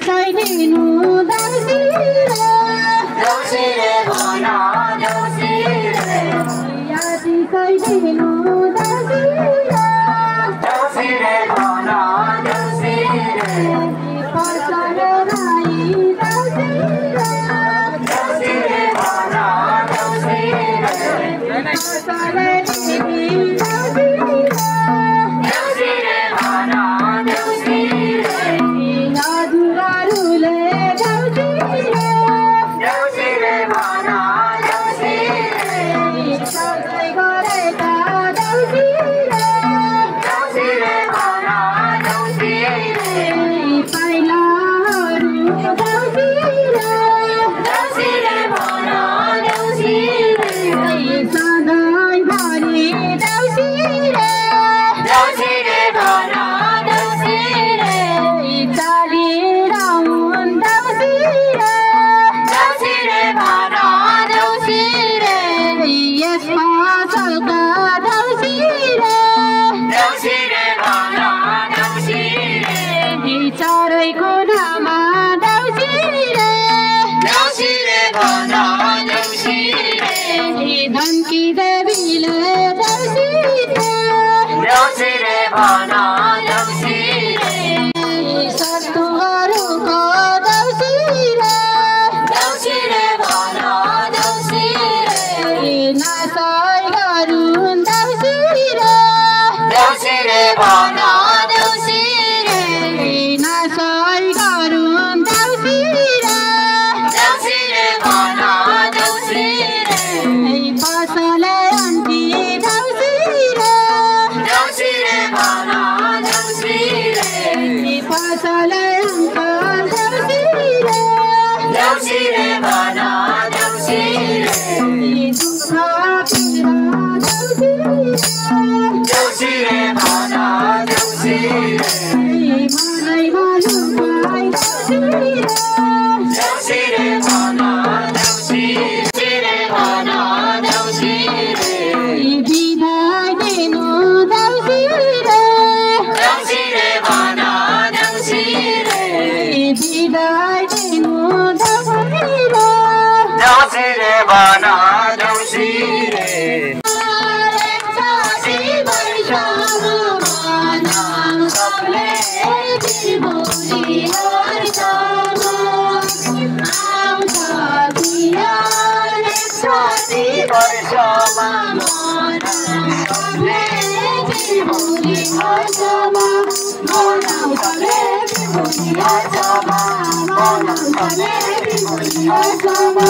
सिकाइदिनु देउसीले देउसीले भन देउसीले या सिकाइदिनु देउसीले देउसीले भन देउसीले पसल राई देउसीले देउसीले भन देउसीले पसल दिदी देउसीले भन देउसीले हजुरहरूले देउसीले देउसीले भन देउसीले सधैँ गरेका देउसीले देउसीले भन देउसीले पाइलाहरू देउसीले देउसीले भन देउसीले सधैँभरि देउसीले देउसीले भन देउसीले चालिरहन् देउसीले देउसीले भन देउसीले यस पसलका देउसीले देउसीले भन देउसीले चारैको नामा देउसीले देउसीले भन देउसीले धनकी देवीले देउसीले देउसीले भन देउसीले सत्तुहरूको देउसीले देउसीले भन देउसीले नासाइ गरून् देउसीले देउसीले भन देउसीले नासाइ गरून् देउसीले देउसीले भन देउसीले पसले अन्ती देउसीले देउसीले भन देउसीले पसले अङ्कल देउसीले देउसीले भन देउसीले दुःख पीडा देउसीले देउसीले भन देउसीले मलाई मालुम पाइ देउसीले देउसीले भन देउसीले भन देउसीले बिदाई दिनु देउसीले देउसीले भन देउसीले बिदाई दिनु देउसीले देउसीले भन देउसीले सबले दिनभरि हरितामा आउँछ बिहान छाती वर्षमा सबले दिनभरि हरितामा मनाउँछले दिनभरि हरितामा मनाउँछले दिनभरि हरितामा